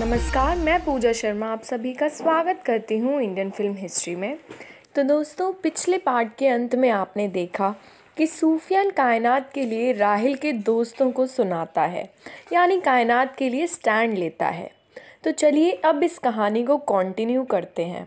नमस्कार, मैं पूजा शर्मा आप सभी का स्वागत करती हूँ इंडियन फिल्म हिस्ट्री में। तो दोस्तों, पिछले पार्ट के अंत में आपने देखा कि सूफियान कायनात के लिए राहिल के दोस्तों को सुनाता है, यानी कायनात के लिए स्टैंड लेता है। तो चलिए अब इस कहानी को कंटिन्यू करते हैं।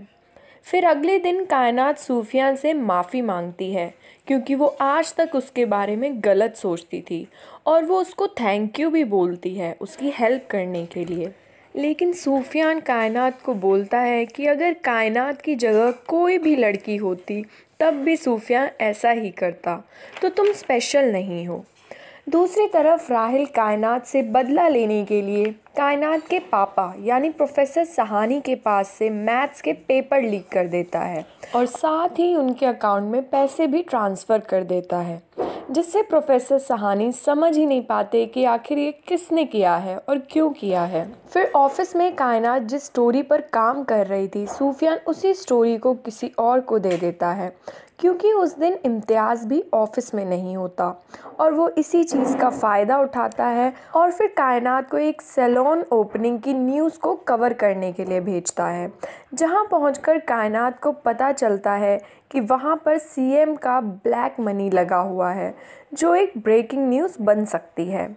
फिर अगले दिन कायनात सूफियान से माफ़ी मांगती है क्योंकि वो आज तक उसके बारे में गलत सोचती थी और वो उसको थैंक यू भी बोलती है उसकी हेल्प करने के लिए। लेकिन सूफियान कायनात को बोलता है कि अगर कायनात की जगह कोई भी लड़की होती तब भी सूफियान ऐसा ही करता, तो तुम स्पेशल नहीं हो। दूसरी तरफ राहिल कायनात से बदला लेने के लिए कायनात के पापा यानी प्रोफेसर सहानी के पास से मैथ्स के पेपर लीक कर देता है और साथ ही उनके अकाउंट में पैसे भी ट्रांसफ़र कर देता है, जिससे प्रोफेसर सहानी समझ ही नहीं पाते कि आखिर ये किसने किया है और क्यों किया है। फिर ऑफिस में कायनात जिस स्टोरी पर काम कर रही थी, सूफियान उसी स्टोरी को किसी और को दे देता है क्योंकि उस दिन इम्तियाज़ भी ऑफिस में नहीं होता और वो इसी चीज़ का फ़ायदा उठाता है और फिर कायनात को एक सैलून ओपनिंग की न्यूज़ को कवर करने के लिए भेजता है, जहां पहुंचकर कायनात को पता चलता है कि वहां पर सीएम का ब्लैक मनी लगा हुआ है, जो एक ब्रेकिंग न्यूज़ बन सकती है।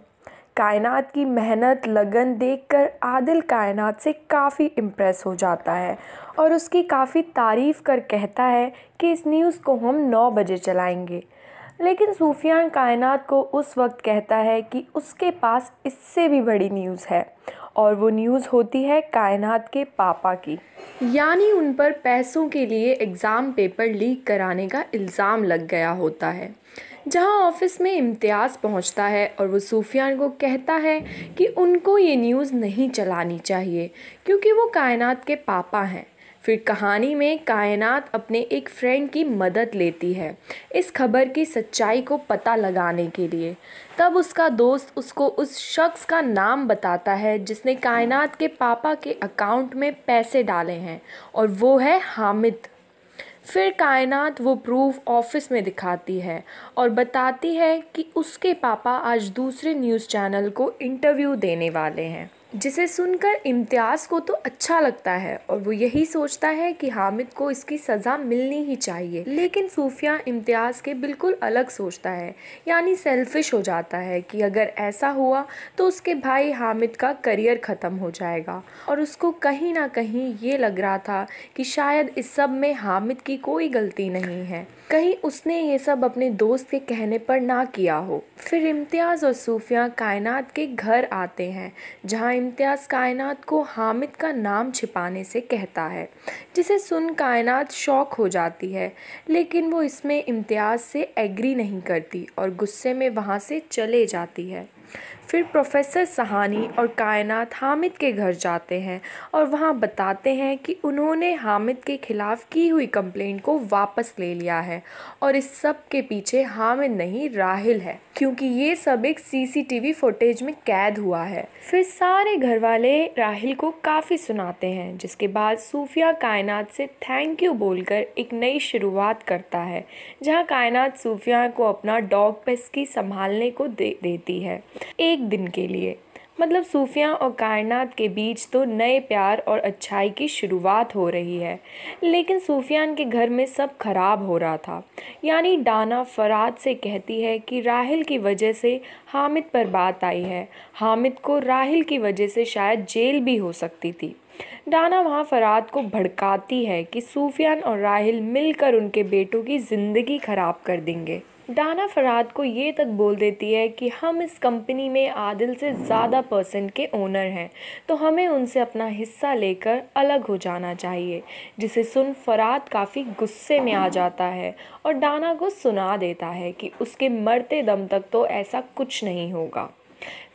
कायनात की मेहनत लगन देखकर आदिल कायनात से काफ़ी इम्प्रेस हो जाता है और उसकी काफ़ी तारीफ़ कर कहता है कि इस न्यूज़ को हम 9 बजे चलाएंगे। लेकिन सूफियान कायनात को उस वक्त कहता है कि उसके पास इससे भी बड़ी न्यूज़ है और वो न्यूज़ होती है कायनात के पापा की, यानी उन पर पैसों के लिए एग्ज़ाम पेपर लीक कराने का इल्ज़ाम लग गया होता है। जहां ऑफिस में इम्तियाज़ पहुंचता है और वो सूफियान को कहता है कि उनको ये न्यूज़ नहीं चलानी चाहिए क्योंकि वो कायनात के पापा हैं। फिर कहानी में कायनात अपने एक फ्रेंड की मदद लेती है इस खबर की सच्चाई को पता लगाने के लिए। तब उसका दोस्त उसको उस शख्स का नाम बताता है जिसने कायनात के पापा के अकाउंट में पैसे डाले हैं और वो है हामिद। फिर कायनात वो प्रूफ ऑफिस में दिखाती है और बताती है कि उसके पापा आज दूसरे न्यूज़ चैनल को इंटरव्यू देने वाले हैं, जिसे सुनकर इम्तियाज़ को तो अच्छा लगता है और वो यही सोचता है कि हामिद को इसकी सज़ा मिलनी ही चाहिए। लेकिन सूफिया इम्तियाज़ के बिल्कुल अलग सोचता है, यानी सेल्फिश हो जाता है कि अगर ऐसा हुआ तो उसके भाई हामिद का करियर ख़त्म हो जाएगा और उसको कहीं ना कहीं ये लग रहा था कि शायद इस सब में हामिद की कोई गलती नहीं है, कहीं उसने ये सब अपने दोस्त के कहने पर ना किया हो। फिर इम्तियाज़ और सूफिया कायनात के घर आते हैं, जहाँ इम्तियाज़ कायनात को हामिद का नाम छिपाने से कहता है, जिसे सुन कायनात शॉक हो जाती है। लेकिन वो इसमें इम्तियाज़ से एग्री नहीं करती और गुस्से में वहाँ से चले जाती है। फिर प्रोफेसर सहानी और कायनात हामिद के घर जाते हैं और वहाँ बताते हैं कि उन्होंने हामिद के ख़िलाफ़ की हुई कंप्लेंट को वापस ले लिया है और इस सब के पीछे हामिद नहीं राहिल है, क्योंकि ये सब एक सीसीटीवी फुटेज में कैद हुआ है। फिर सारे घर वाले राहिल को काफ़ी सुनाते हैं, जिसके बाद सूफिया कायनात से थैंक यू बोलकर एक नई शुरुआत करता है, जहाँ कायनात सूफिया को अपना डॉग पेस्की संभालने को देती है एक दिन के लिए। मतलब सूफिया और कायनात के बीच तो नए प्यार और अच्छाई की शुरुआत हो रही है। लेकिन सूफियान के घर में सब खराब हो रहा था, यानी डाना फराद से कहती है कि राहिल की वजह से हामिद पर बात आई है, हामिद को राहिल की वजह से शायद जेल भी हो सकती थी। डाना वहाँ फराद को भड़काती है कि सूफियान और राहिल मिलकर उनके बेटों की ज़िंदगी ख़राब कर देंगे। डाना फराद को ये तक बोल देती है कि हम इस कंपनी में आदिल से ज़्यादा % के ओनर हैं, तो हमें उनसे अपना हिस्सा लेकर अलग हो जाना चाहिए, जिसे सुन फराद काफ़ी गुस्से में आ जाता है और डाना को सुना देता है कि उसके मरते दम तक तो ऐसा कुछ नहीं होगा।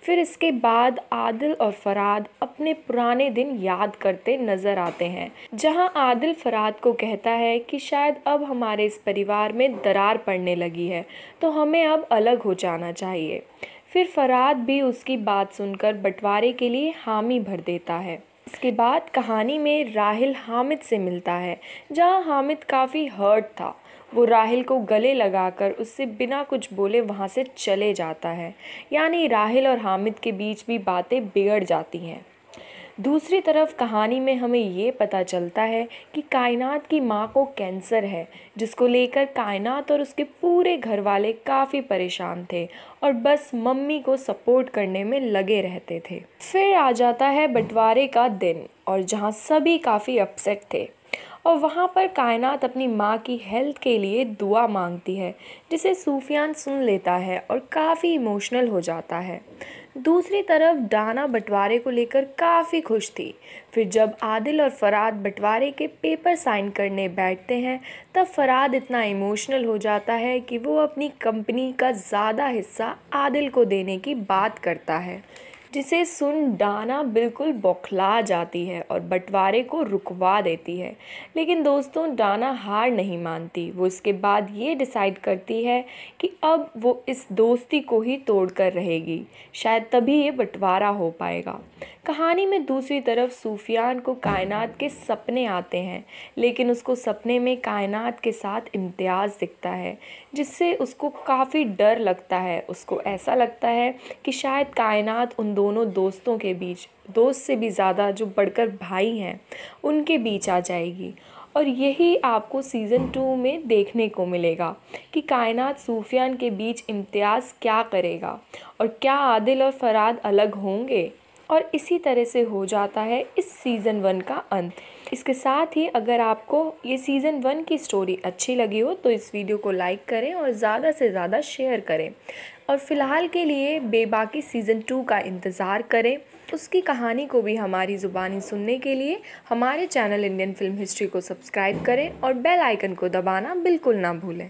फिर इसके बाद आदिल और फराद अपने पुराने दिन याद करते नज़र आते हैं, जहां आदिल फराद को कहता है कि शायद अब हमारे इस परिवार में दरार पड़ने लगी है, तो हमें अब अलग हो जाना चाहिए। फिर फराद भी उसकी बात सुनकर बंटवारे के लिए हामी भर देता है। इसके बाद कहानी में राहिल हामिद से मिलता है, जहां हामिद काफ़ी हर्ट था। वो राहिल को गले लगाकर उससे बिना कुछ बोले वहाँ से चले जाता है, यानी राहिल और हामिद के बीच भी बातें बिगड़ जाती हैं। दूसरी तरफ कहानी में हमें ये पता चलता है कि कायनात की माँ को कैंसर है, जिसको लेकर कायनात और उसके पूरे घर वाले काफ़ी परेशान थे और बस मम्मी को सपोर्ट करने में लगे रहते थे। फिर आ जाता है बंटवारे का दिन, और जहाँ सभी काफ़ी अपसेट थे और वहाँ पर कायनात अपनी माँ की हेल्थ के लिए दुआ मांगती है, जिसे सूफियान सुन लेता है और काफ़ी इमोशनल हो जाता है। दूसरी तरफ डाना बंटवारे को लेकर काफ़ी खुश थी। फिर जब आदिल और फराद बंटवारे के पेपर साइन करने बैठते हैं, तब फराद इतना इमोशनल हो जाता है कि वो अपनी कंपनी का ज़्यादा हिस्सा आदिल को देने की बात करता है, जिसे सुन डाना बिल्कुल बौखला जाती है और बंटवारे को रुकवा देती है। लेकिन दोस्तों, डाना हार नहीं मानती। वो इसके बाद ये डिसाइड करती है कि अब वो इस दोस्ती को ही तोड़कर रहेगी, शायद तभी ये बंटवारा हो पाएगा। कहानी में दूसरी तरफ सूफियान को कायनात के सपने आते हैं, लेकिन उसको सपने में कायनात के साथ इम्तियाज़ दिखता है, जिससे उसको काफ़ी डर लगता है। उसको ऐसा लगता है कि शायद कायनात उन दोनों दोस्तों के बीच, दोस्त से भी ज़्यादा जो बढ़कर भाई हैं, उनके बीच आ जाएगी। और यही आपको सीज़न 2 में देखने को मिलेगा कि कायनात सूफियान के बीच इम्तियाज़ क्या करेगा और क्या आदिल और फराद अलग होंगे। और इसी तरह से हो जाता है इस सीज़न 1 का अंत। इसके साथ ही अगर आपको ये सीज़न 1 की स्टोरी अच्छी लगी हो तो इस वीडियो को लाइक करें और ज़्यादा से ज़्यादा शेयर करें। और फ़िलहाल के लिए बेबाकी सीज़न 2 का इंतज़ार करें। उसकी कहानी को भी हमारी ज़ुबानी सुनने के लिए हमारे चैनल इंडियन फिल्म हिस्ट्री को सब्सक्राइब करें और बेल आइकन को दबाना बिल्कुल ना भूलें।